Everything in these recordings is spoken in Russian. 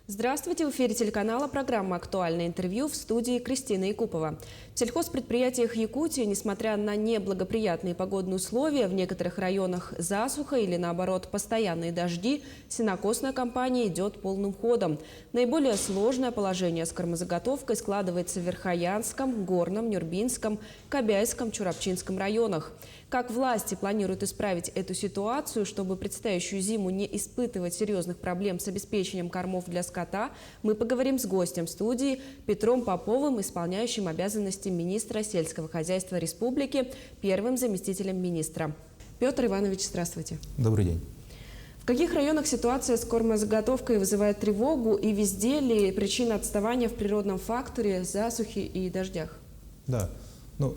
Здравствуйте! В эфире телеканала программа «Актуальное интервью», в студии Кристина Якупова. В сельхозпредприятиях Якутии, несмотря на неблагоприятные погодные условия, в некоторых районах засуха или, наоборот, постоянные дожди, сенокосная кампания идет полным ходом. Наиболее сложное положение с кормозаготовкой складывается в Верхоянском, Горном, Нюрбинском, Кобяйском, Чурапчинском районах. Как власти планируют исправить эту ситуацию, чтобы предстоящую зиму не испытывать серьезных проблем с обеспечением кормов для скота, мы поговорим с гостем студии Петром Поповым, исполняющим обязанности министра сельского хозяйства республики, первым заместителем министра. Петр Иванович, здравствуйте. Добрый день. В каких районах ситуация с кормозаготовкой вызывает тревогу и везде ли причина отставания в природном факторе засухи и дождях? Да.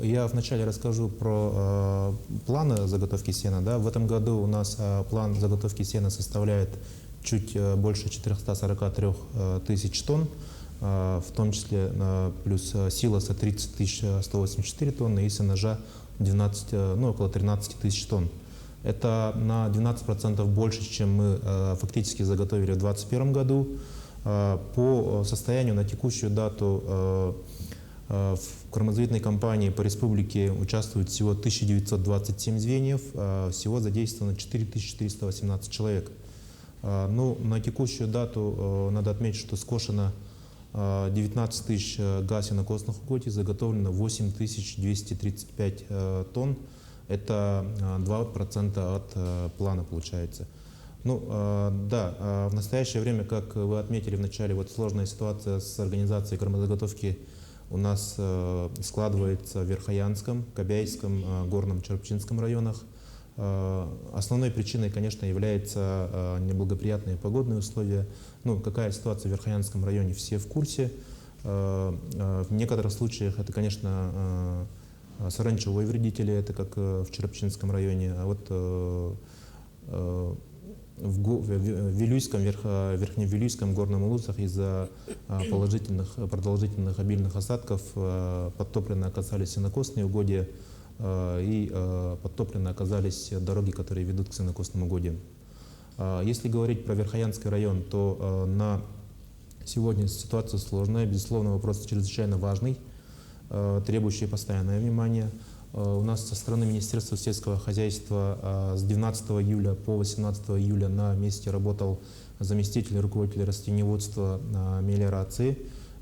Я вначале расскажу про планы заготовки сена. Да. В этом году у нас план заготовки сена составляет чуть больше 443 тысяч тонн, в том числе плюс силоса 30 184 тонны и сенажа около 13 тысяч тонн. Это на 12% больше, чем мы фактически заготовили в 2021 году. По состоянию на текущую дату в кормозаводительной кампании по республике участвует всего 1927 звеньев, всего задействовано 4418 человек. На текущую дату надо отметить, что скошено 19 тысяч га сенокосных угодий, заготовлено 8235 тонн. Это 2% от плана получается. В настоящее время, как вы отметили в начале, сложная ситуация с организацией кормозаготовки у нас складывается в Верхоянском, Кобяйском, Горном, Чурапчинском районах. Основной причиной, конечно, являются неблагоприятные погодные условия. Какая ситуация в Верхоянском районе, все в курсе. В некоторых случаях это, конечно, саранчевые вредители, это как в Чурапчинском районе. В Вилюйском, Верхневилюйском, Горном Улусах из-за продолжительных обильных осадков подтоплены оказались сенокосные угодья и подтоплены оказались дороги, которые ведут к сенокосным угодьям. Если говорить про Верхоянский район, то на сегодня ситуация сложная, безусловно, вопрос чрезвычайно важный, требующий постоянное внимание. У нас со стороны Министерства сельского хозяйства с 12 июля по 18 июля на месте работал заместитель руководителя растениеводства мелиорации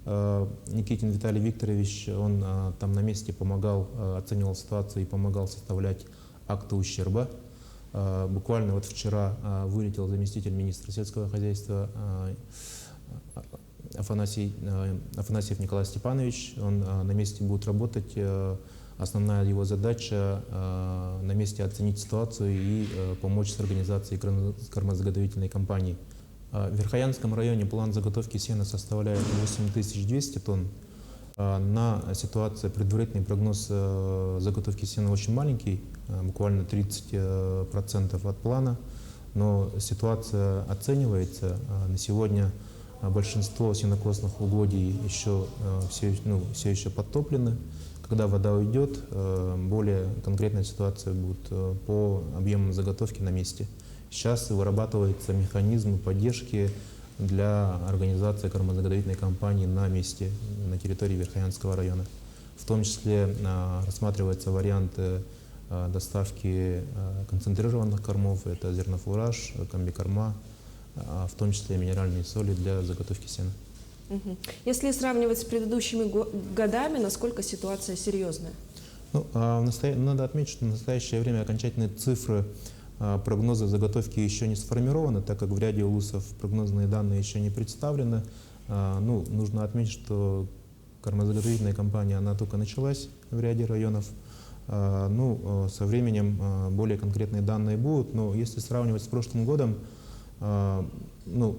Никитин Виталий Викторович. Он там на месте помогал, оценивал ситуацию и помогал составлять акты ущерба. Буквально вчера вылетел заместитель министра сельского хозяйства Афанасьев Николай Степанович. Он на месте будет работать. Основная его задача на месте оценить ситуацию и помочь с организацией кормозаготовительной кампании. В Верхоянском районе план заготовки сена составляет 8200 тонн. На ситуацию предварительный прогноз заготовки сена очень маленький, буквально 30% от плана, но ситуация оценивается. На сегодня большинство сенокосных угодий все еще подтоплены. Когда вода уйдет, более конкретная ситуация будет по объемам заготовки на месте. Сейчас вырабатывается механизм поддержки для организации кормозаготовительной кампании на месте, на территории Верхоянского района. В том числе рассматривается вариант доставки концентрированных кормов, это зернофураж, комбикорма, в том числе минеральные соли для заготовки сена. Если сравнивать с предыдущими годами, насколько ситуация серьезная? Надо отметить, что в настоящее время окончательные цифры прогноза заготовки еще не сформированы, так как в ряде улусов прогнозные данные еще не представлены. Нужно отметить, что кормозаготовительная кампания она только началась в ряде районов. Со временем более конкретные данные будут, но если сравнивать с прошлым годом,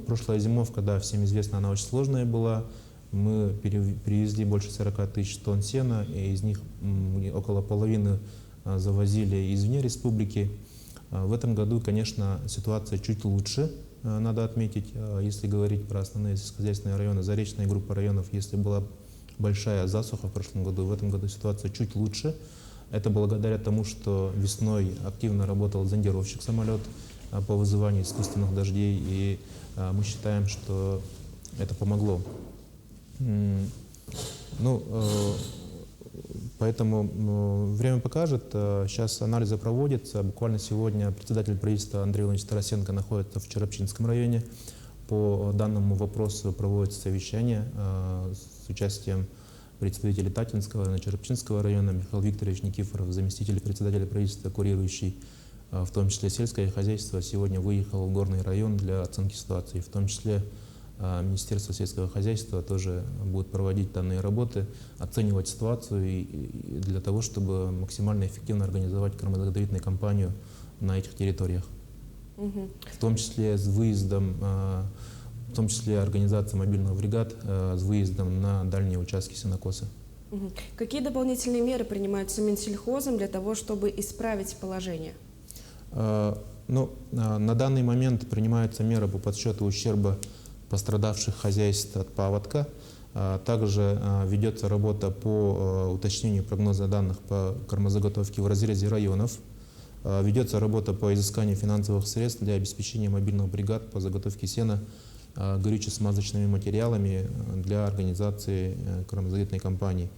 прошлая зимовка, да, всем известно, она очень сложная была. Мы привезли больше 40 тысяч тонн сена, и из них около половины завозили извне республики. В этом году, конечно, ситуация чуть лучше, надо отметить. Если говорить про основные сельскохозяйственные районы, заречная группа районов, если была большая засуха в прошлом году, в этом году ситуация чуть лучше. Это благодаря тому, что весной активно работал зондировщик-самолет по вызыванию искусственных дождей, и мы считаем, что это помогло. Ну, поэтому время покажет. Сейчас анализы проводятся. Буквально сегодня председатель правительства Андрей Владимирович Тарасенко находится в Черепчинском районе. По данному вопросу проводится совещание с участием представителей Татинского и Черепчинского района. Михаил Викторович Никифоров, заместитель председателя правительства, курирующий в том числе сельское хозяйство, сегодня выехал в горный район для оценки ситуации. В том числе Министерство сельского хозяйства тоже будет проводить данные работы, оценивать ситуацию и для того, чтобы максимально эффективно организовать кормозаготовительную кампанию на этих территориях. В том числе с выездом, в том числе организация мобильных бригад с выездом на дальние участки сенокоса. Какие дополнительные меры принимаются Минсельхозом для того, чтобы исправить положение? Ну, на данный момент принимаются меры по подсчету ущерба пострадавших хозяйств от паводка. Также ведется работа по уточнению прогноза данных по кормозаготовке в разрезе районов. Ведется работа по изысканию финансовых средств для обеспечения мобильных бригад по заготовке сена горюче-смазочными материалами для организации кормозаготовительной кампании.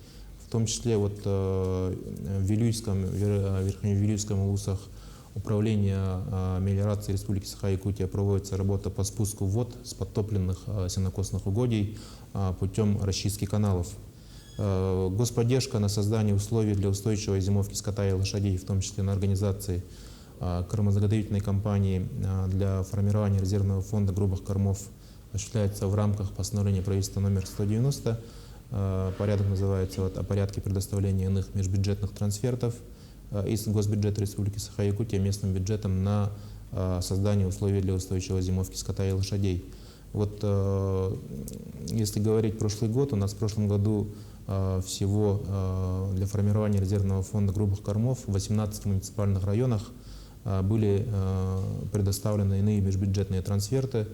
В том числе вот в Верхневилюйском улусах Управление мелиорации Республики Саха-Якутия проводится работа по спуску вод с подтопленных сенокосных угодий путем расчистки каналов. Господдержка на создание условий для устойчивой зимовки скота и лошадей, в том числе на организации кормозаготовительной кампании для формирования резервного фонда грубых кормов, осуществляется в рамках постановления правительства номер 190. Порядок называется о порядке предоставления иных межбюджетных трансфертов из госбюджета Республики Саха-Якутия местным бюджетом на создание условий для устойчивой зимовки скота и лошадей. Вот если говорить прошлый год, у нас в прошлом году всего для формирования резервного фонда грубых кормов в 18 муниципальных районах были предоставлены иные межбюджетные трансферты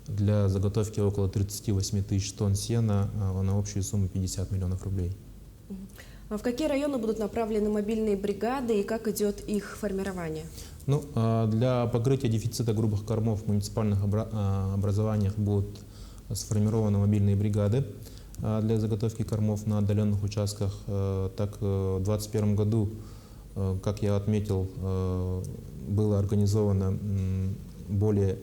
для заготовки около 38 тысяч тонн сена на общую сумму 50 миллионов рублей. В какие районы будут направлены мобильные бригады и как идет их формирование? Ну, для покрытия дефицита грубых кормов в муниципальных образованиях будут сформированы мобильные бригады для заготовки кормов на отдаленных участках. Так, в 2021 году, как я отметил, было организовано более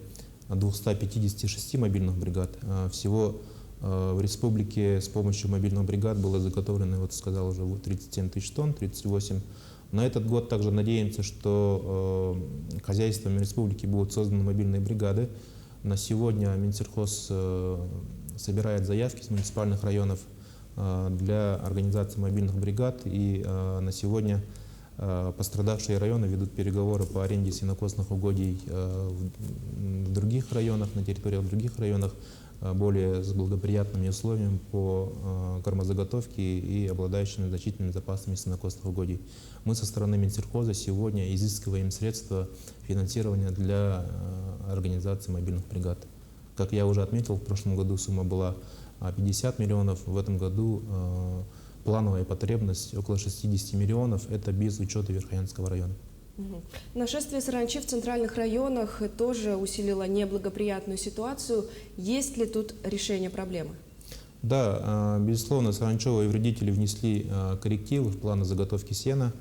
256 мобильных бригад. Всего в республике с помощью мобильных бригад было заготовлено, вот сказал уже, 37 тысяч тонн, 38. На этот год также надеемся, что хозяйствами республики будут созданы мобильные бригады. На сегодня Минсельхоз собирает заявки с муниципальных районов для организации мобильных бригад, и на сегодня пострадавшие районы ведут переговоры по аренде сенокосных угодий в других районах, на территориях других районов, более с благоприятными условиями по кормозаготовке и обладающими значительными запасами сенокосных угодий. Мы со стороны Минсельхоза сегодня изыскиваем средства финансирования для организации мобильных бригад. Как я уже отметил, в прошлом году сумма была 50 миллионов, в этом году плановая потребность около 60 миллионов, это без учета Верхоянского района. Нашествие саранчи в центральных районах тоже усилило неблагоприятную ситуацию. Есть ли тут решение проблемы? Да, безусловно, саранчевые вредители внесли коррективы в планы заготовки сена.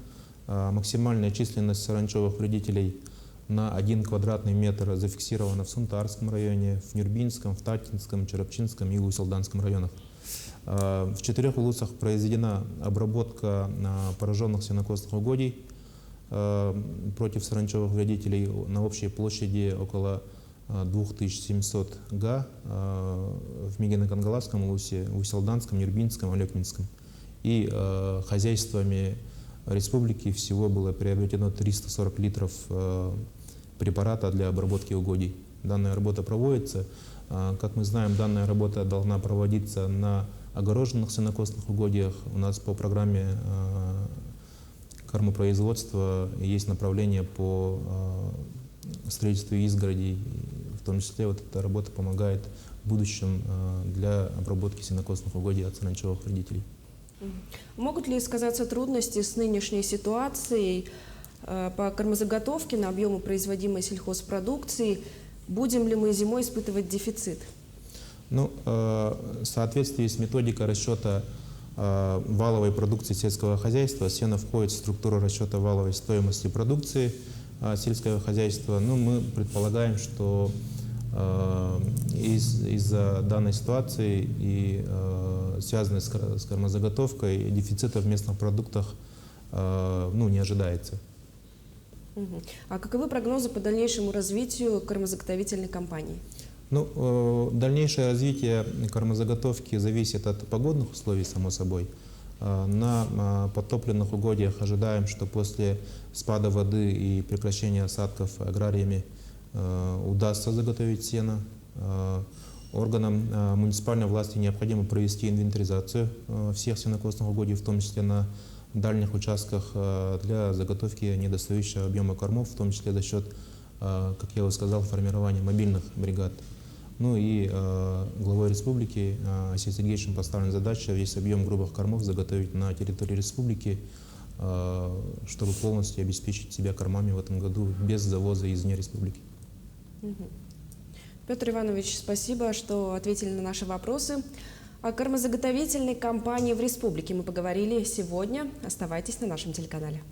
Максимальная численность саранчевых вредителей на 1 квадратный метр зафиксирована в Сунтарском районе, в Нюрбинском, в Татинском, Черепчинском и Усть-Алданском районах. В 4 улусах произведена обработка пораженных сенокосных угодий против саранчевых вредителей на общей площади около 2700 га в Мегино-Кангаласском улусе, в Усть-Алданском, Нюрбинском, Алекминском. И хозяйствами республики всего было приобретено 340 литров препарата для обработки угодий. Данная работа проводится. Как мы знаем, данная работа должна проводиться на огороженных сенокосных угодиях. У нас по программе кормопроизводства есть направление по строительству изгородей. В том числе вот эта работа помогает в будущем для обработки сенокосных угодий от саранчевых вредителей. Могут ли сказаться трудности с нынешней ситуацией по кормозаготовке на объемы производимой сельхозпродукции? Будем ли мы зимой испытывать дефицит? Ну, в соответствии с методикой расчета валовой продукции сельского хозяйства, сено входит в структуру расчета валовой стоимости продукции сельского хозяйства. Ну, мы предполагаем, что из-за данной ситуации и связанной с кормозаготовкой дефицита в местных продуктах не ожидается. А каковы прогнозы по дальнейшему развитию кормозаготовительной компании? Ну, дальнейшее развитие кормозаготовки зависит от погодных условий, само собой. На подтопленных угодьях ожидаем, что после спада воды и прекращения осадков аграриями удастся заготовить сено. Органам муниципальной власти необходимо провести инвентаризацию всех сенокосных угодий, в том числе на дальних участках, для заготовки недостающего объема кормов, в том числе за счет, как я уже сказал, формирования мобильных бригад. Ну и главой республики Алексеем Сергеевичем поставлена задача весь объем грубых кормов заготовить на территории республики, чтобы полностью обеспечить себя кормами в этом году без завоза извне республики. Петр Иванович, спасибо, что ответили на наши вопросы. О кормозаготовительной компании в республике мы поговорили сегодня. Оставайтесь на нашем телеканале.